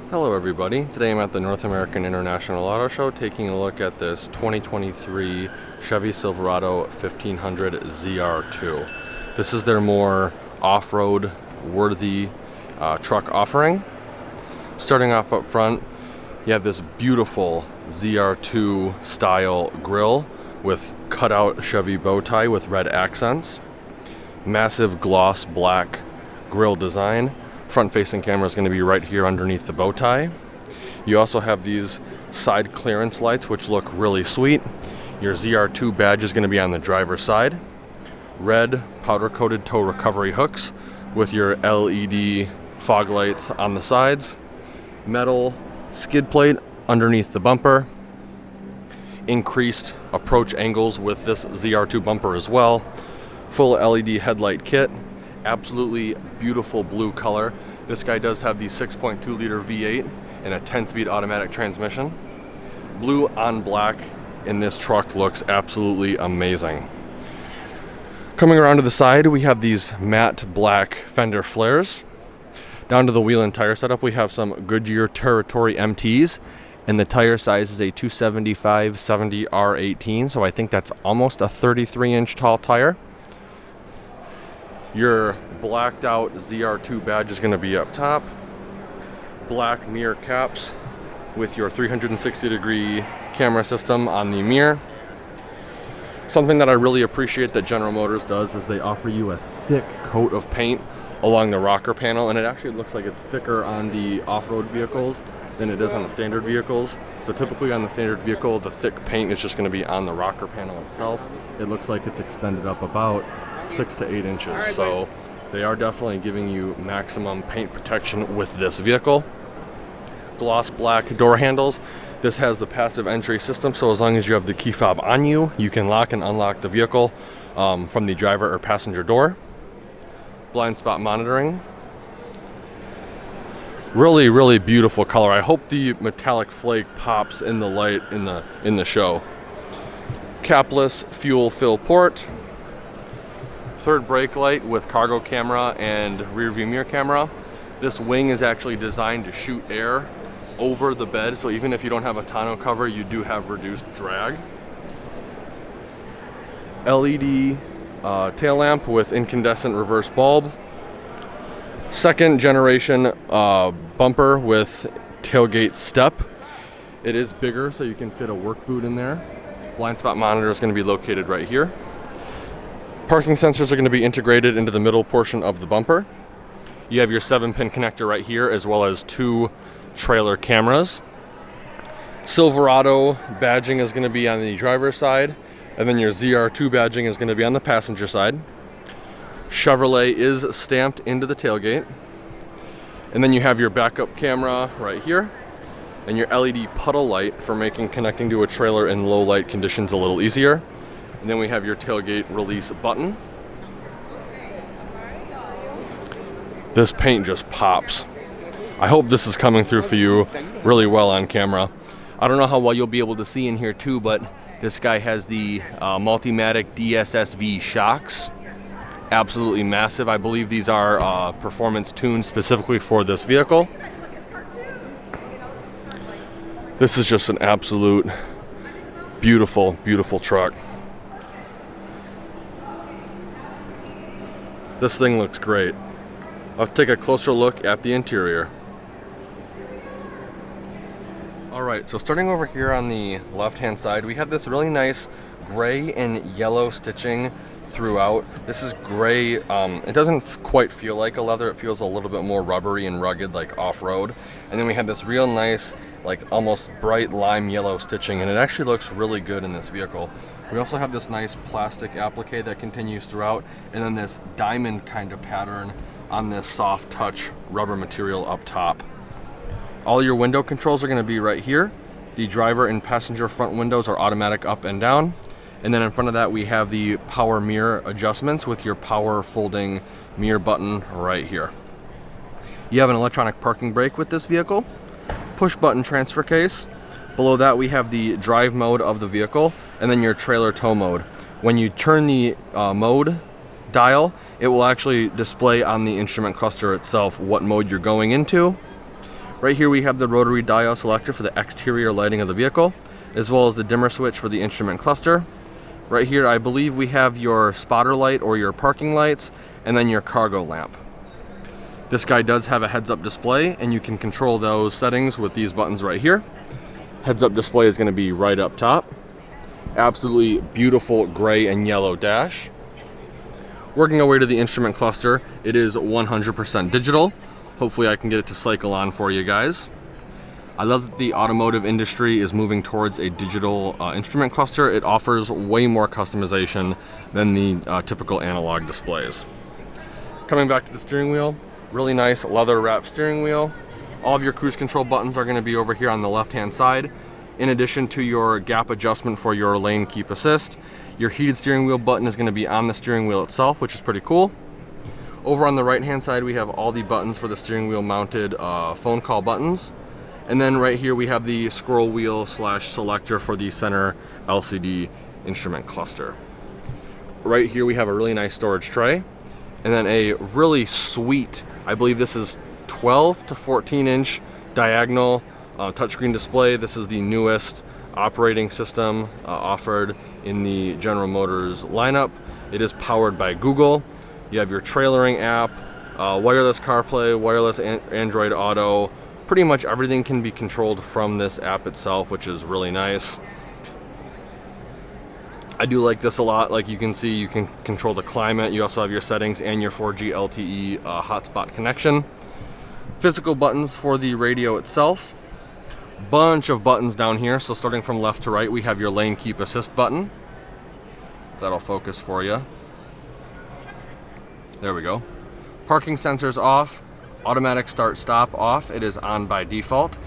Hello everybody, today I'm at the North American International Auto Show taking a look at this 2023 Chevy Silverado 1500 ZR2. This is their more off-road worthy truck offering. Starting off up front, you have this beautiful ZR2 style grille with cutout Chevy bow tie with red accents. Massive gloss black grille design. Front-facing camera is going to be right here underneath the bow tie. You also have these side clearance lights which look really sweet. Your ZR2 badge is going to be on the driver's side. Red powder-coated tow recovery hooks with your LED fog lights on the sides. Metal skid plate underneath the bumper. Increased approach angles with this ZR2 bumper as well. Full LED headlight kit. Absolutely beautiful blue color. This guy does have the 6.2 liter V8 and a 10-speed automatic transmission. Blue on black in this truck looks absolutely amazing. Coming around to the side, we have these matte black fender flares. Down to the wheel and tire setup, we have some Goodyear Territory MTs, and the tire size is a 275/70 R18, so I think that's almost a 33-inch tall tire. Your blacked out ZR2 badge is going to be up top. Black mirror caps with your 360-degree camera system on the mirror. Something that I really appreciate that General Motors does is they offer you a thick coat of paint along the rocker panel, and it actually looks like it's thicker on the off-road vehicles than it is on the standard vehicles. So typically on the standard vehicle, the thick paint is just going to be on the rocker panel itself. It looks like it's extended up about 6 to 8 inches. So they are definitely giving you maximum paint protection with this vehicle. Gloss black door handles. This has the passive entry system, so as long as you have the key fob on you, you can lock and unlock the vehicle from the driver or passenger door. Blind spot monitoring. Really beautiful color. I hope the metallic flake pops in the light in the show. Capless fuel fill port. Third brake light with cargo camera and rear view mirror camera. This wing is actually designed to shoot air over the bed, so even if you don't have a tonneau cover, you do have reduced drag. LED tail lamp with incandescent reverse bulb. Second generation bumper with tailgate step. It is bigger, so you can fit a work boot in there. Blind spot monitor is going to be located right here. Parking sensors are going to be integrated into the middle portion of the bumper. You have your 7-pin connector right here, as well as 2 trailer cameras. Silverado badging is going to be on the driver's side, and then your ZR2 badging is going to be on the passenger side. Chevrolet is stamped into the tailgate. And then you have your backup camera right here, and your LED puddle light for making connecting to a trailer in low light conditions a little easier. And then we have your tailgate release button. This paint just pops. I hope this is coming through for you really well on camera. I don't know how well you'll be able to see in here too, but this guy has the Multimatic DSSV shocks. Absolutely massive. I believe these are performance tuned specifically for this vehicle. This is just an absolute beautiful truck. This thing looks great. Let's take a closer look at the interior. Alright, so starting over here on the left-hand side, we have this really nice gray and yellow stitching throughout. This is gray. It doesn't quite feel like a leather. It feels a little bit more rubbery and rugged, like off-road. And then we have this real nice, like almost bright lime yellow stitching, and it actually looks really good in this vehicle. We also have this nice plastic applique that continues throughout, and then this diamond kind of pattern on this soft touch rubber material up top. All your window controls are going to be right here. The driver and passenger front windows are automatic up and down. And then in front of that, we have the power mirror adjustments with your power folding mirror button right here. You have an electronic parking brake with this vehicle, push button transfer case. Below that, we have the drive mode of the vehicle, and then your trailer tow mode. When you turn the mode dial, it will actually display on the instrument cluster itself what mode you're going into. Right here we have the rotary dial selector for the exterior lighting of the vehicle, as well as the dimmer switch for the instrument cluster. Right here I believe we have your spotter light or your parking lights, and then your cargo lamp. This guy does have a heads-up display, and you can control those settings with these buttons right here. Heads-up display is going to be right up top. Absolutely beautiful gray and yellow dash. Working our way to the instrument cluster, it is 100% digital. Hopefully I can get it to cycle on for you guys. I love that the automotive industry is moving towards a digital instrument cluster. It offers way more customization than the typical analog displays. Coming back to the steering wheel, really nice leather wrap steering wheel. All of your cruise control buttons are going to be over here on the left hand side. In addition to your gap adjustment for your lane keep assist, your heated steering wheel button is going to be on the steering wheel itself, which is pretty cool. Over on the right hand side we have all the buttons for the steering wheel mounted phone call buttons. And then right here we have the scroll wheel / selector for the center LCD instrument cluster. Right here we have a really nice storage tray, and then a really sweet, I believe this is 12 to 14 inch diagonal touchscreen display. This is the newest operating system offered in the General Motors lineup. It is powered by Google. You have your trailering app, wireless CarPlay, wireless Android Auto. Pretty much everything can be controlled from this app itself, which is really nice. I do like this a lot. Like you can see, you can control the climate. You also have your settings and your 4G LTE hotspot connection. Physical buttons for the radio itself. Bunch of buttons down here. So starting from left to right, we have your lane keep assist button. That'll focus for you. There we go. Parking sensors off. Automatic start stop off. It is on by default.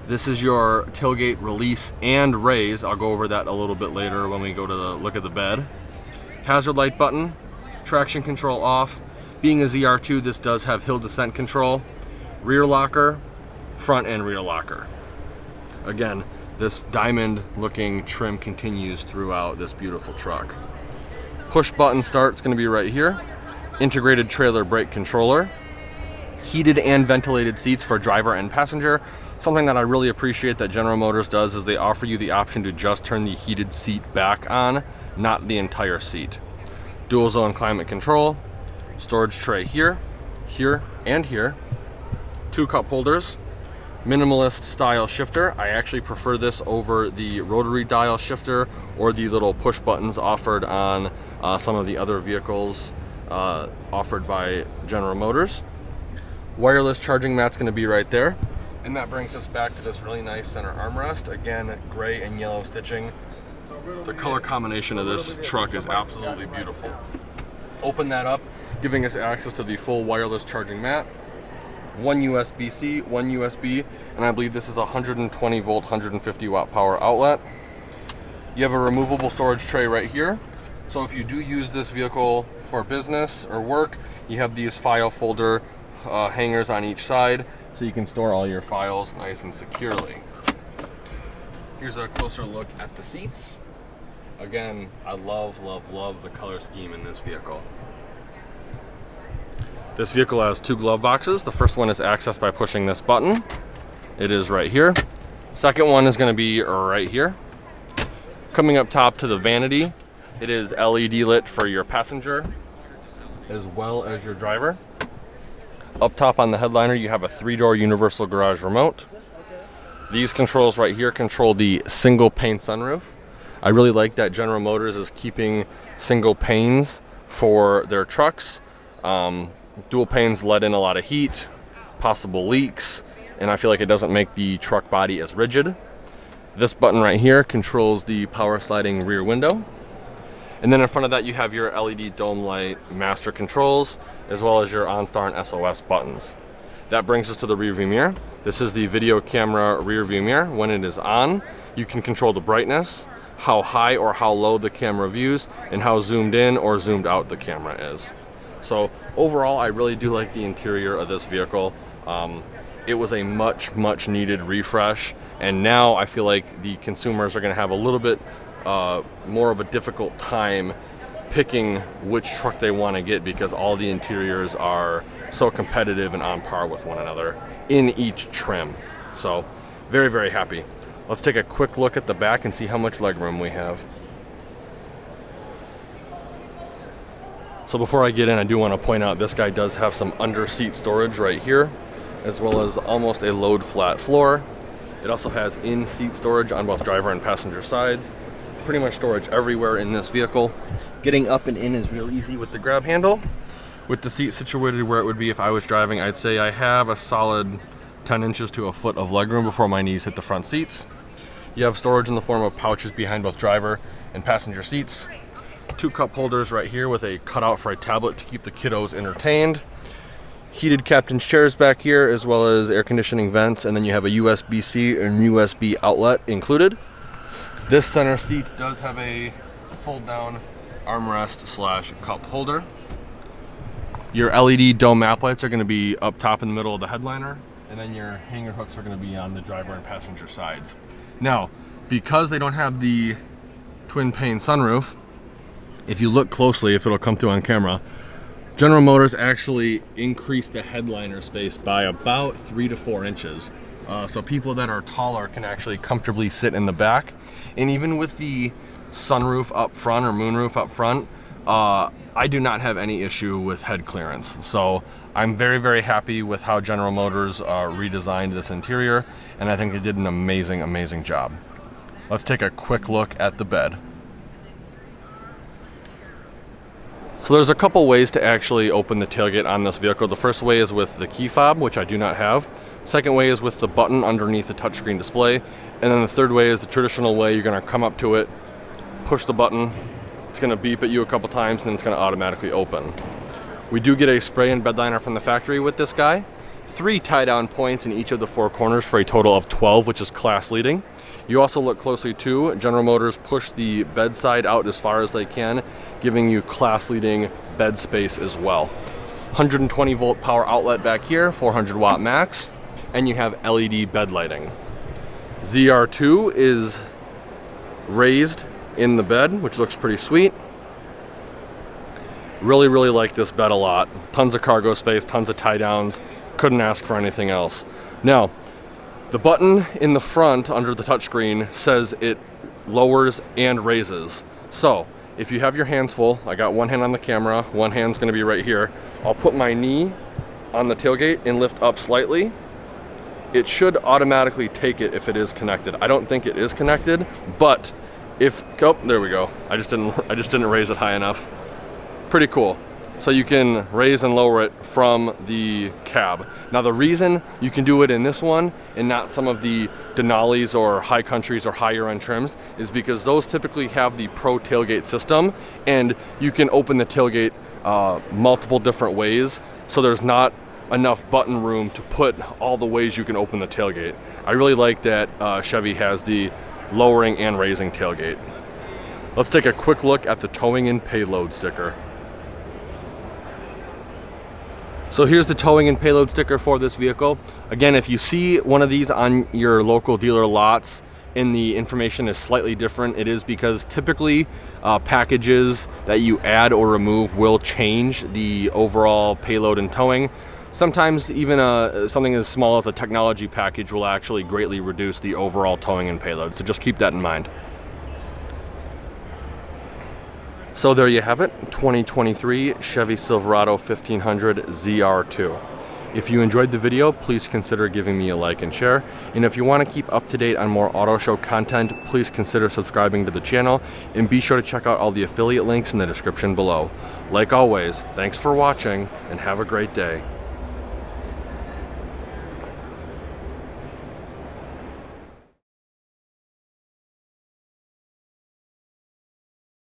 This is your tailgate release and raise. I'll go over that a little bit later when we go to look at the bed. Hazard light button. Traction control off. Being a ZR2, this does have hill descent control. Rear locker, front and rear locker. Again, this diamond looking trim continues throughout this beautiful truck. Push button start is going to be right here. Integrated trailer brake controller. Heated and ventilated seats for driver and passenger. Something that I really appreciate that General Motors does is they offer you the option to just turn the heated seat back on, not the entire seat. Dual zone climate control. Storage tray here, here, and here. 2 cup holders. Minimalist style shifter. I actually prefer this over the rotary dial shifter or the little push buttons offered on some of the other vehicles offered by General Motors. Wireless charging mat's going to be right there. And that brings us back to this really nice center armrest. Again, gray and yellow stitching. The color combination of this truck is absolutely beautiful. Open that up, giving us access to the full wireless charging mat. 1 USB-C, 1 USB, and I believe this is a 120 volt, 150 watt power outlet. You have a removable storage tray right here. So if you do use this vehicle for business or work, you have these file folder hangers on each side, so you can store all your files nice and securely. Here's a closer look at the seats. Again, I love, love, love the color scheme in this vehicle. This vehicle has 2 glove boxes. The first one is accessed by pushing this button. It is right here. Second one is going to be right here. Coming up top to the vanity, it is LED lit for your passenger as well as your driver. Up top on the headliner, you have a 3-door universal garage remote. These controls right here control the single pane sunroof. I really like that General Motors is keeping single panes for their trucks. Dual panes let in a lot of heat, possible leaks, and I feel like it doesn't make the truck body as rigid. This button right here controls the power sliding rear window. And then in front of that you have your LED dome light master controls, as well as your OnStar and SOS buttons. That brings us to the rear view mirror. This is the video camera rear view mirror. When it is on, you can control the brightness, how high or how low the camera views, and how zoomed in or zoomed out the camera is. So overall, I really do like the interior of this vehicle. It was a much needed refresh, and now I feel like the consumers are going to have a little bit more of a difficult time picking which truck they want to get, because all the interiors are so competitive and on par with one another. in each trim. So very, very happy. Let's take a quick look at the back and see how much legroom we have. So before I get in, I do want to point out this guy does have some under seat storage right here, as well as almost a load flat floor. It also has in seat storage on both driver and passenger sides. Pretty much storage everywhere in this vehicle. Getting up and in is real easy with the grab handle. With the seat situated where it would be if I was driving, I'd say I have a solid 10 inches to a foot of legroom before my knees hit the front seats. You have storage in the form of pouches behind both driver and passenger seats. 2 cup holders right here with a cutout for a tablet to keep the kiddos entertained. Heated captain's chairs back here, as well as air conditioning vents, and then you have a USB-C and USB outlet included. This center seat does have a fold down armrest / cup holder. Your LED dome map lights are going to be up top in the middle of the headliner, and then your hanger hooks are going to be on the driver and passenger sides. Now, because they don't have the twin pane sunroof, if you look closely, if it'll come through on camera, General Motors actually increased the headliner space by about 3 to 4 inches. So people that are taller can actually comfortably sit in the back. And even with the sunroof up front or moonroof up front, I do not have any issue with head clearance. So I'm very, very happy with how General Motors redesigned this interior, and I think they did an amazing, amazing job. Let's take a quick look at the bed. So there's a couple ways to actually open the tailgate on this vehicle. The first way is with the key fob, which I do not have. Second way is with the button underneath the touchscreen display. And then the third way is the traditional way. You're gonna come up to it, push the button, it's gonna beep at you a couple times, and then it's gonna automatically open. We do get a spray and bed liner from the factory with this guy. 3 tie-down points in each of the 4 corners for a total of 12, which is class leading. You also look closely too, General Motors push the bedside out as far as they can, giving you class leading bed space as well. 120 volt power outlet back here, 400 watt max, and you have LED bed lighting. ZR2 is raised in the bed, which looks pretty sweet. Really, really like this bed a lot. Tons of cargo space, tons of tie downs. Couldn't ask for anything else. Now, the button in the front under the touchscreen says it lowers and raises. So if you have your hands full, I got one hand on the camera, one hand's gonna be right here. I'll put my knee on the tailgate and lift up slightly. It should automatically take it if it is connected. I don't think it is connected, but if, oh, there we go. I just didn't raise it high enough. Pretty cool. So you can raise and lower it from the cab. Now the reason you can do it in this one and not some of the Denali's or High Countries or higher end trims is because those typically have the Pro tailgate system, and you can open the tailgate multiple different ways, so there's not enough button room to put all the ways you can open the tailgate. I really like that Chevy has the lowering and raising tailgate. Let's take a quick look at the towing and payload sticker. So here's the towing and payload sticker for this vehicle. Again, if you see one of these on your local dealer lots and the information is slightly different, it is because typically packages that you add or remove will change the overall payload and towing. Sometimes even something as small as a technology package will actually greatly reduce the overall towing and payload, so just keep that in mind. So there you have it, 2023 Chevy Silverado 1500 ZR2. If you enjoyed the video, please consider giving me a like and share. And if you want to keep up to date on more auto show content, please consider subscribing to the channel, and be sure to check out all the affiliate links in the description below. Like always, thanks for watching and have a great day.